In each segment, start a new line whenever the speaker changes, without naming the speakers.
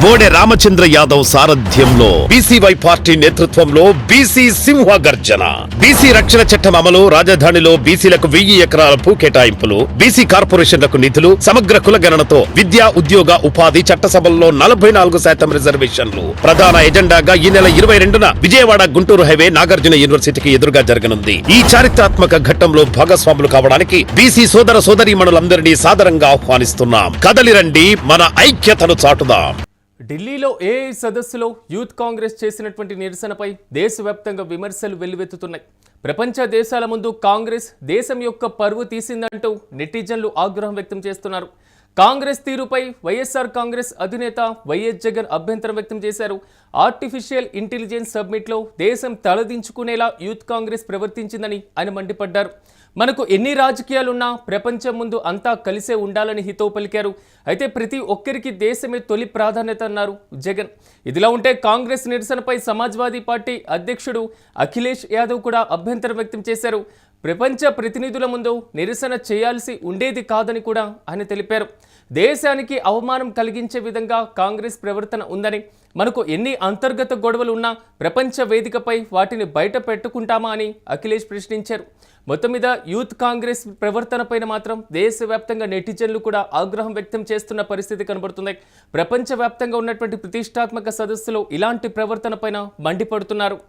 బోడే రామచంద్ర యాదవ్ సారథ్యంలో BCY party నేతృత్వంలో BC సింహ గర్జన. బీసీ రక్షణ చట్టం అమలు, రాజధానిలో బీసీలకు 1000 ఎకరాల భూ కేటాయింపులు, బీసీ కార్పొరేషన్లకు నిధులు, సమగ్ర కులగణనతో విద్యా, ఉద్యోగ, ఉపాధి, చట్టసభల్లో 44% రిజర్వేషన్లు ప్రధాన ఎజెండాగా ఈ నెల 22న విజయవాడ గుంటూరు హైవే నాగార్జున యూనివర్సిటీకి ఎదురుగా జరగనుంది. ఈ చారిత్రాత్మక ఘట్టంలో భాగస్వాములు కావడానికి బీసీ సోదర సోదరీమణులందరినీ సాదరంగా ఆహ్వానిస్తున్నాం. కదలిరండి, మన ఐక్యతను చాటుదాం.
ఢిల్లీలో ఏఐ సదస్సులో యూత్ కాంగ్రెస్ చేసినటువంటి నిరసనపై దేశవ్యాప్తంగా విమర్శలు వెల్లువెత్తుతున్నాయి. ప్రపంచ దేశాల ముందు కాంగ్రెస్ దేశం యొక్క పరువు తీసిందంటూ నెటిజన్లు ఆగ్రహం వ్యక్తం చేస్తున్నారు. కాంగ్రెస్ తీరుపై వైఎస్ఆర్ కాంగ్రెస్ అధినేత వైఎస్ జగన్ అభ్యంతరం వ్యక్తం చేశారు. ఆర్టిఫిషియల్ ఇంటెలిజెన్స్ సబ్మిట్లో దేశం తలదించుకునేలా యూత్ కాంగ్రెస్ ప్రవర్తించిందని ఆయన మండిపడ్డారు. మనకు ఎన్ని రాజకీయాలున్నా ప్రపంచం ముందు అంతా కలిసే ఉండాలని హితవు పలికారు. అయితే ప్రతి ఒక్కరికి దేశమే తొలి ప్రాధాన్యత అన్నారు జగన్. ఇదిలా ఉంటే కాంగ్రెస్ నిరసనపై సమాజ్వాదీ పార్టీ అధ్యక్షుడు అఖిలేష్ యాదవ్ కూడా అభ్యంతరం వ్యక్తం చేశారు. ప్రపంచ ప్రతినిధుల ముందు నిరసన చేయాల్సి ఉండేది కాదని కూడా ఆయన తెలిపారు. దేశానికి అవమానం కలిగించే విధంగా కాంగ్రెస్ ప్రవర్తన ఉందని, మనకు ఎన్ని అంతర్గత గొడవలు ఉన్నా ప్రపంచ వేదికపై వాటిని బయట పెట్టుకుంటామా అని అఖిలేష్ ప్రశ్నించారు. మొత్తం మీద యూత్ కాంగ్రెస్ ప్రవర్తనపైన మాత్రం దేశవ్యాప్తంగా నెటిజన్లు కూడా ఆగ్రహం వ్యక్తం చేస్తున్న పరిస్థితి కనబడుతుంది. ప్రపంచవ్యాప్తంగా ఉన్నటువంటి ప్రతిష్టాత్మక సదస్సులో ఇలాంటి ప్రవర్తనపైన మండిపడుతున్నారు.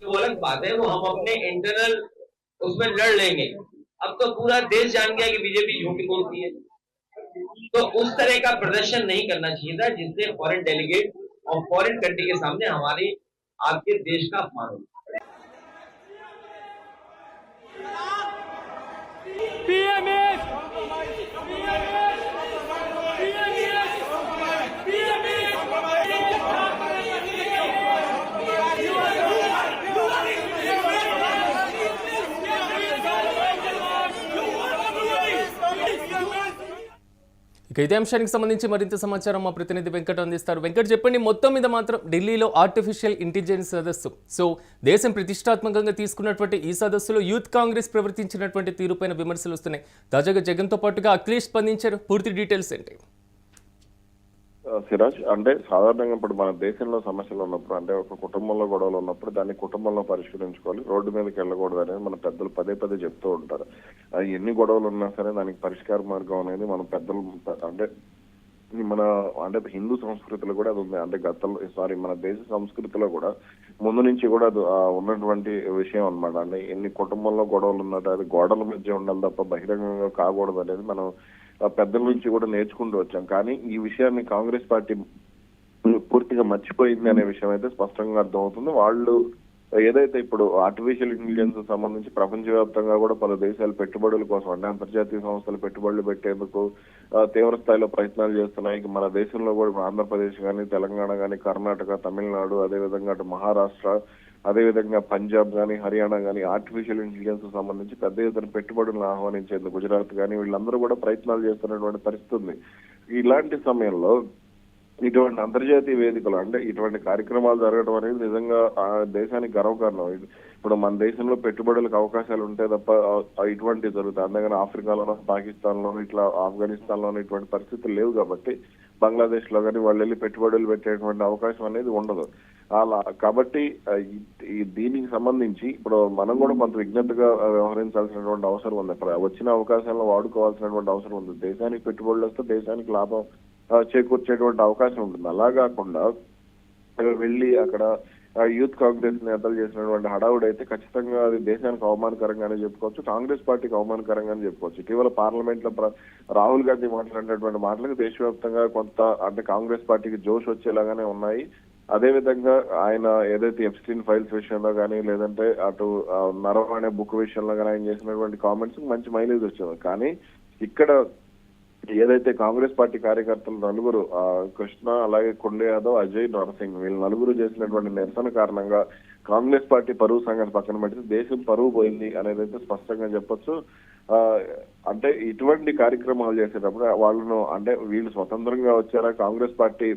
वो अलग बात है, वो हम अपने इंटरनल उसमें लड़ लेंगे। अब तो पूरा देश जान गया कि बीजेपी झूठ बोलती है, तो उस तरह का प्रदर्शन नहीं करना चाहिए था जिससे फॉरेन डेलीगेट और फॉरेन कंट्री के सामने हमारे आपके देश का अपमान हो।
ఇక ఇదే అంశానికి సంబంధించి మరింత సమాచారం మా ప్రతినిధి వెంకట్ అందిస్తారు. వెంకట్, చెప్పండి, మొత్తం మీద మాత్రం ఢిల్లీలో ఆర్టిఫిషియల్ ఇంటెలిజెన్స్ సదస్సు, సో దేశం ప్రతిష్టాత్మకంగా తీసుకున్నటువంటి ఈ సదస్సులో యూత్ కాంగ్రెస్ ప్రవర్తించినటువంటి తీరుపైన విమర్శలు వస్తున్నాయి. తాజాగా జగన్తో పాటుగా అఖిలేష్ స్పందించారు. పూర్తి డీటెయిల్స్ ఏంటి?
సిరాజ్, అంటే సాధారణంగా ఇప్పుడు మన దేశంలో సమస్యలు ఉన్నప్పుడు, అంటే ఒక కుటుంబంలో గొడవలు ఉన్నప్పుడు దాన్ని కుటుంబంలో పరిష్కరించుకోవాలి, రోడ్డు మీదకి వెళ్ళకూడదు అనేది మన పెద్దలు పదే పదే చెప్తూ ఉంటారు. ఎన్ని గొడవలు ఉన్నా సరే దానికి పరిష్కార మార్గం అనేది మన పెద్దలు, అంటే మన హిందూ సంస్కృతిలో కూడా అది ఉంది. అంటే మన దేశ సంస్కృతిలో కూడా ముందు నుంచి కూడా అది ఉన్నటువంటి విషయం అన్నమాట. అంటే ఎన్ని కుటుంబంలో గొడవలు ఉన్నట్టు అది గోడల మధ్య ఉండాలి తప్ప బహిరంగంగా కాకూడదు అనేది మనం పెద్దల నుంచి కూడా నేర్చుకుంటూ వచ్చాం. కానీ ఈ విషయాన్ని కాంగ్రెస్ పార్టీ పూర్తిగా మర్చిపోయింది అనే విషయం అయితే స్పష్టంగా అర్థమవుతుంది. వాళ్ళు ఏదైతే ఇప్పుడు ఆర్టిఫిషియల్ ఇంటెలిజెన్స్ సంబంధించి ప్రపంచవ్యాప్తంగా కూడా పలు దేశాలు పెట్టుబడుల కోసం, అంటే అంతర్జాతీయ సంస్థలు పెట్టుబడులు పెట్టేందుకు తీవ్ర స్థాయిలో ప్రయత్నాలు చేస్తున్నాయి. మన దేశంలో కూడా ఆంధ్రప్రదేశ్ కానీ, తెలంగాణ కానీ, కర్ణాటక, తమిళనాడు, అదేవిధంగా అటు మహారాష్ట్ర, అదేవిధంగా పంజాబ్ కానీ, హర్యానా కానీ ఆర్టిఫిషియల్ ఇంటెలిజెన్స్ సంబంధించి పెద్ద ఎత్తున పెట్టుబడులను ఆహ్వానించేందుకు, గుజరాత్ కానీ వీళ్ళందరూ కూడా ప్రయత్నాలు చేస్తున్నటువంటి పరిస్థితి ఉంది. ఇలాంటి సమయంలో ఇటువంటి అంతర్జాతీయ వేదికలు, అంటే ఇటువంటి కార్యక్రమాలు జరగడం అనేది నిజంగా ఆ దేశానికి గర్వకారణం. ఇప్పుడు మన దేశంలో పెట్టుబడులకు అవకాశాలు ఉంటే తప్ప ఇటువంటివి జరుగుతాయి. అందుకని ఆఫ్రికాలోనో, పాకిస్తాన్లోనో, ఇట్లా ఆఫ్ఘనిస్తాన్లోనో ఇటువంటి పరిస్థితులు లేవు కాబట్టి బంగ్లాదేశ్ లో కానీ వాళ్ళు వెళ్ళి పెట్టుబడులు పెట్టేటువంటి అవకాశం అనేది ఉండదు. అలా కాబట్టి దీనికి సంబంధించి ఇప్పుడు మనం కూడా కొంత విజ్ఞతగా వ్యవహరించాల్సినటువంటి అవసరం ఉంది. వచ్చిన అవకాశాలను వాడుకోవాల్సినటువంటి అవసరం ఉంది. దేశానికి పెట్టుబడులు వస్తే దేశానికి లాభం చేకూర్చేటువంటి అవకాశం ఉంటుంది. అలా కాకుండా వెళ్ళి అక్కడ యూత్ కాంగ్రెస్ నేతలు చేసినటువంటి హడావుడి అయితే ఖచ్చితంగా అది దేశానికి అవమానకరంగానే చెప్పుకోవచ్చు, కాంగ్రెస్ పార్టీకి అవమానకరంగానే చెప్పుకోవచ్చు. ఇటీవల పార్లమెంట్ లో రాహుల్ గాంధీ మాట్లాడినటువంటి మాటలకు దేశవ్యాప్తంగా కొంత, అంటే కాంగ్రెస్ పార్టీకి జోష్ వచ్చేలాగానే ఉన్నాయి. అదేవిధంగా ఆయన ఏదైతే ఎప్స్టీన్ ఫైల్స్ విషయంలో కానీ, లేదంటే అటు నరవాణి బుక్ విషయంలో కానీ ఆయన చేసినటువంటి కామెంట్స్ మంచి మైలేజ్ వచ్చింది. కానీ ఇక్కడ ఏదైతే కాంగ్రెస్ పార్టీ కార్యకర్తలు నలుగురు, కృష్ణ, అలాగే కొండే యాదవ్, అజయ్, నరసింగ్, వీళ్ళు నలుగురు చేసినటువంటి నిరసన కారణంగా కాంగ్రెస్ పార్టీ పరువు సంగతి పక్కన పెడితే దేశం పరువు పోయింది అనేది అయితే స్పష్టంగా చెప్పొచ్చు. అంటే ఇటువంటి కార్యక్రమాలు చేసేటప్పుడు వాళ్ళను, అంటే వీళ్ళు స్వతంత్రంగా వచ్చారా, కాంగ్రెస్ పార్టీ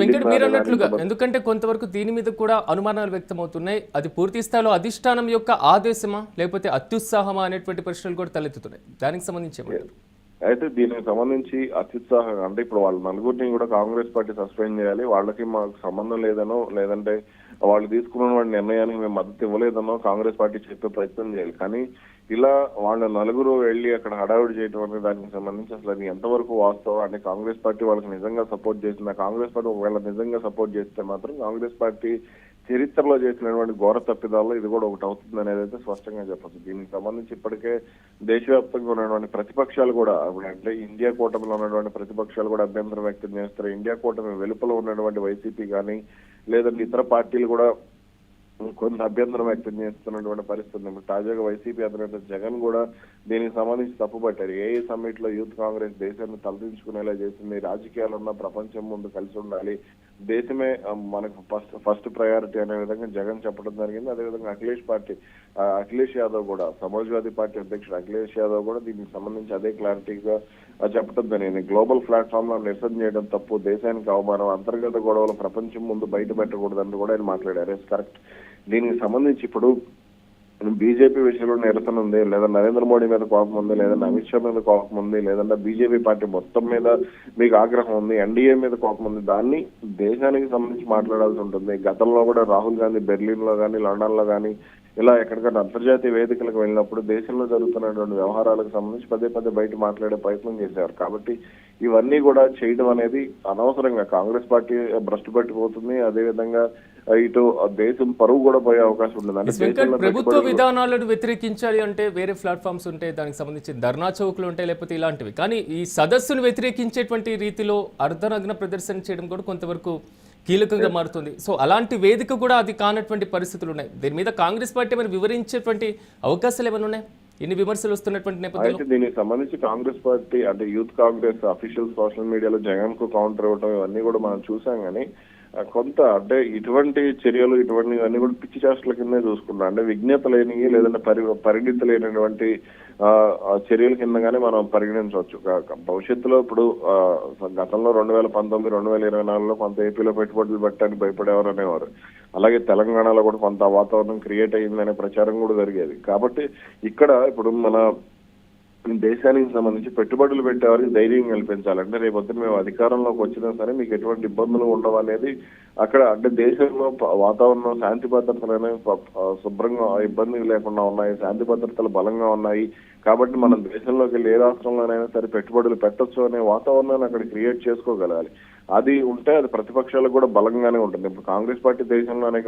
వెంకట్ మీరు అన్నట్లుగా, ఎందుకంటే కొంతవరకు దీని మీద కూడా అనుమానాలు వ్యక్తమవుతున్నాయి. అది పూర్తి స్థాయిలో అధిష్టానం యొక్క ఆదేశమా లేకపోతే అత్యుత్సాహమా అనేటువంటి ప్రశ్నలు కూడా తలెత్తుతున్నాయి. దానికి సంబంధించి
అయితే దీనికి సంబంధించి అత్యుత్సాహంగా అంటే ఇప్పుడు వాళ్ళ నలుగురిని కూడా కాంగ్రెస్ పార్టీ సస్పెండ్ చేయాలి, వాళ్ళకి మాకు సంబంధం లేదనో లేదంటే వాళ్ళు తీసుకున్న నిర్ణయానికి మేము మద్దతు ఇవ్వలేదనో కాంగ్రెస్ పార్టీ చెప్పే ప్రయత్నం చేయాలి. కానీ ఇలా వాళ్ళ నలుగురు వెళ్లి అక్కడ హడావిడి చేయడం అనే దానికి సంబంధించి అసలు అది ఎంతవరకు వాస్తవం అంటే కాంగ్రెస్ పార్టీ వాళ్ళకి నిజంగా సపోర్ట్ చేసిందా, కాంగ్రెస్ పార్టీ ఒకవేళ నిజంగా సపోర్ట్ చేస్తే మాత్రం కాంగ్రెస్ పార్టీ చరిత్రలో చేసినటువంటి ఘోర తప్పిదాల్లో ఇది కూడా ఒకటి అవుతుంది అనేది అయితే స్పష్టంగా చెప్పచ్చు. దీనికి సంబంధించి ఇప్పటికే దేశవ్యాప్తంగా ఉన్నటువంటి ప్రతిపక్షాలు కూడా అంటే ఇండియా కూటమిలో ఉన్నటువంటి ప్రతిపక్షాలు కూడా అభ్యంతరం వ్యక్తం చేస్తారు. ఇండియా కూటమి వెలుపల ఉన్నటువంటి వైసీపీ కానీ లేదంటే ఇతర పార్టీలు కూడా కొంత అభ్యంతరం వ్యక్తం చేస్తున్నటువంటి పరిస్థితి. ఇప్పుడు తాజాగా వైసీపీ అధినేత జగన్ కూడా దీనికి సంబంధించి తప్పుపట్టారు. ఏ సమ్మిట్ లో యూత్ కాంగ్రెస్ దేశాన్ని తలదించుకునేలా చేసింది, రాజకీయాలున్న ప్రపంచం ముందు కలిసి ఉండాలి, దేశమే మనకు ఫస్ట్ ప్రయారిటీ అనే విధంగా జగన్ చెప్పడం జరిగింది. అదేవిధంగా అఖిలేష్ యాదవ్ కూడా సమాజ్వాదీ పార్టీ అధ్యక్షుడు అఖిలేష్ యాదవ్ కూడా దీనికి సంబంధించి అదే క్లారిటీగా చెప్పడం జరిగింది. గ్లోబల్ ప్లాట్ఫామ్ లో నిరసన చేయడం తప్పు, దేశానికి అవమానం, అంతర్గత గొడవలు ప్రపంచం ముందు బయట పెట్టకూడదని కూడా ఆయన మాట్లాడారు. కరెక్ట్. దీనికి సంబంధించి ఇప్పుడు బీజేపీ విషయంలో నిరసన ఉంది, లేదా నరేంద్ర మోడీ మీద కోపం ఉంది, లేదంటే అమిత్ షా మీద కోపం ఉంది, లేదంటే బీజేపీ పార్టీ మొత్తం మీద మీకు ఆగ్రహం ఉంది, ఎన్డీఏ మీద కోపం ఉంది, దాన్ని దేశానికి సంబంధించి మాట్లాడాల్సి ఉంటుంది. గతంలో కూడా రాహుల్ గాంధీ బెర్లిన్ లో కానీ లండన్ లో కానీ ఇలా ఎక్కడికైనా అంతర్జాతీయ వేదికలకు వెళ్ళినప్పుడు దేశంలో జరుగుతున్నటువంటి వ్యవహారాలకు సంబంధించి పదే బయట మాట్లాడే ప్రయత్నం చేశారు. కాబట్టి ఇవన్నీ కూడా చేయడం అనేది అనవసరంగా కాంగ్రెస్ పార్టీ భ్రష్టు పట్టిపోతుంది. అదేవిధంగా ఇటు దేశం పరువు కూడా పోయే అవకాశం ఉంటుంది.
ప్రభుత్వ విధానాలను వ్యతిరేకించాలి అంటే వేరే ప్లాట్ఫామ్స్ ఉంటాయి, దానికి సంబంధించి ధర్నా చౌకులు ఉంటాయి, లేకపోతే ఇలాంటివి. కానీ ఈ సదస్సును వ్యతిరేకించేటువంటి రీతిలో అర్ధనగ్న ప్రదర్శన చేయడం కూడా కొంతవరకు కీలకంగా మారుతుంది. సో అలాంటి వేదిక కూడా అది కానటువంటి పరిస్థితులు ఉన్నాయి. దీని మీద కాంగ్రెస్ పార్టీ మరి వివరించేటువంటి అవకాశాలు ఏమైనా ఉన్నాయి ఇన్ని విమర్శలు వస్తున్నటువంటి నేపథ్యంలో?
అయితే దీనికి సంబంధించి కాంగ్రెస్ పార్టీ అంటే యూత్ కాంగ్రెస్ అఫీషియల్ సోషల్ మీడియాలో జగన్ కు కౌంటర్ ఇవ్వడం ఇవన్నీ కూడా మనం చూసాం. కానీ కొంత అంటే ఇటువంటి చర్యలు ఇవన్నీ కూడా పిచ్చి చేష్టల కిందే చూసుకున్నాం. అంటే విజ్ఞత లేని లేదంటే పరిణితి లేనటువంటి చర్యల కిందగానే మనం పరిగణించవచ్చు. భవిష్యత్తులో ఇప్పుడు గతంలో 2019, 2024లో కొంత ఏపీలో పెట్టుబడులు పెట్టడానికి భయపడేవారు అనేవారు. అలాగే తెలంగాణలో కూడా కొంత వాతావరణం క్రియేట్ అయ్యిందనే ప్రచారం కూడా జరిగేది. కాబట్టి ఇక్కడ ఇప్పుడు మన దేశానికి సంబంధించి పెట్టుబడులు పెట్టేవారికి ధైర్యం కల్పించాలంటే రేపొద్దున మేము అధికారంలోకి వచ్చినా సరే మీకు ఎటువంటి ఇబ్బందులు ఉండవు అనేది అక్కడ అంటే దేశంలో వాతావరణం శాంతి భద్రతలు అనేవి శుభ్రంగా ఇబ్బంది లేకుండా ఉన్నాయి, శాంతి భద్రతలు బలంగా ఉన్నాయి. కాబట్టి మనం దేశంలోకి వెళ్ళి ఏ రాష్ట్రంలోనైనా సరే పెట్టుబడులు పెట్టొచ్చు అనే వాతావరణాన్ని అక్కడ క్రియేట్ చేసుకోగలగాలి. అది ఉంటే అది ప్రతిపక్షాలకు కూడా బలంగానే ఉంటుంది. ఇప్పుడు కాంగ్రెస్ పార్టీ దేశంలో అనేక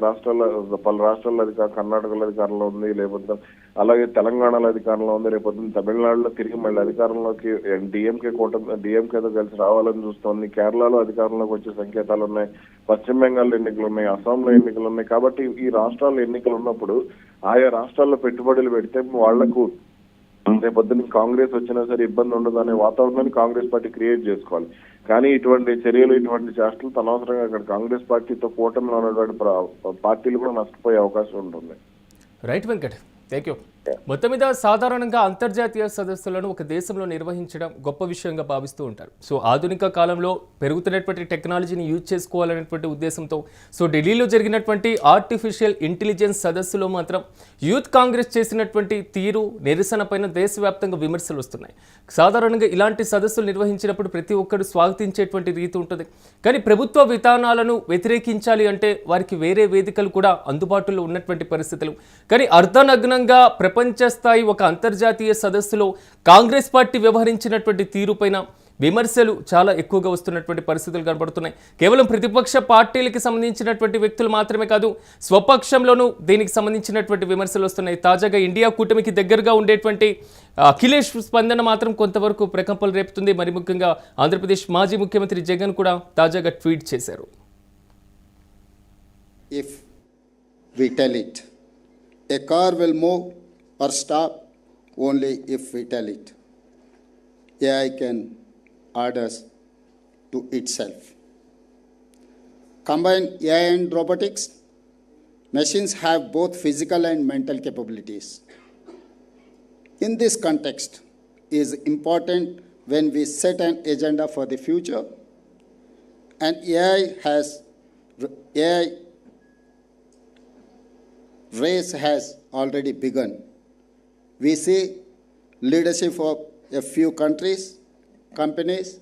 పలు రాష్ట్రాల్లో కర్ణాటకలో అధికారంలో ఉంది, లేకపోతే అలాగే తెలంగాణలో అధికారంలో ఉంది, రేపొద్దున తమిళనాడులో తిరిగి మళ్ళీ అధికారంలోకి డిఎంకేతో కలిసి రావాలని చూస్తోంది, కేరళలో అధికారంలోకి వచ్చే సంకేతాలు ఉన్నాయి, పశ్చిమ బెంగాల్లో ఎన్నికలు ఉన్నాయి, అస్సాంలో ఎన్నికలు ఉన్నాయి. కాబట్టి ఈ రాష్ట్రాల్లో ఎన్నికలు ఉన్నప్పుడు ఆయా రాష్ట్రాల్లో పెట్టుబడులు పెడితే వాళ్లకు రేపొద్దున కాంగ్రెస్ వచ్చినా సరే ఇబ్బంది ఉండదు అనే వాతావరణాన్ని కాంగ్రెస్ పార్టీ క్రియేట్ చేసుకోవాలి. కానీ ఇటువంటి చర్యలు ఇటువంటి చేష్టలు అనవసరంగా అక్కడ కాంగ్రెస్ పార్టీతో కూటమిలో ఉన్నటువంటి పార్టీలు కూడా నష్టపోయే అవకాశం ఉంటుంది.
Right Venkat, thank you. మొత్తం మీద సాధారణంగా అంతర్జాతీయ సదస్సులను ఒక దేశంలో నిర్వహించడం గొప్ప విషయంగా భావిస్తూ ఉంటారు. సో ఆధునిక కాలంలో పెరుగుతున్నటువంటి టెక్నాలజీని యూజ్ చేసుకోవాలనేటువంటి ఉద్దేశంతో సో ఢిల్లీలో జరిగినటువంటి ఆర్టిఫిషియల్ ఇంటెలిజెన్స్ సదస్సులో మాత్రం యూత్ కాంగ్రెస్ చేసినటువంటి తీరు నిరసన పైన దేశవ్యాప్తంగా విమర్శలు వస్తున్నాయి. సాధారణంగా ఇలాంటి సదస్సులు నిర్వహించినప్పుడు ప్రతి ఒక్కరు స్వాగతించేటువంటి రీతి ఉంటుంది. కానీ ప్రభుత్వ విధానాలను వ్యతిరేకించాలి అంటే వారికి వేరే వేదికలు కూడా అందుబాటులో ఉన్నటువంటి పరిస్థితులు. కానీ అర్ధనగ్నంగా ప్రపంచ స్థాయి ఒక అంతర్జాతీయ సదస్సులో కాంగ్రెస్ పార్టీ వ్యవహరించినటువంటి తీరుపైన విమర్శలు చాలా ఎక్కువగా వస్తున్నటువంటి పరిస్థితులు కనబడుతున్నాయి. కేవలం ప్రతిపక్ష పార్టీలకి సంబంధించినటువంటి వ్యక్తులు మాత్రమే కాదు, స్వపక్షంలోనూ దీనికి సంబంధించినటువంటి విమర్శలు వస్తున్నాయి. తాజాగా ఇండియా కూటమికి దగ్గరగా ఉండేటువంటి అఖిలేష్ స్పందన మాత్రం కొంతవరకు ప్రకంపనలు రేపుతుంది. మరి ముఖ్యంగా ఆంధ్రప్రదేశ్ మాజీ ముఖ్యమంత్రి జగన్ కూడా తాజాగా ట్వీట్ చేశారు.
If we tell it, a car will move or stop only if we tell it. AI can orders to itself. Combine AI and robotics, machines have both physical and mental capabilities. In this context, it is important when we set an agenda for the future, and AI race has already begun. We see leadership of a few countries companies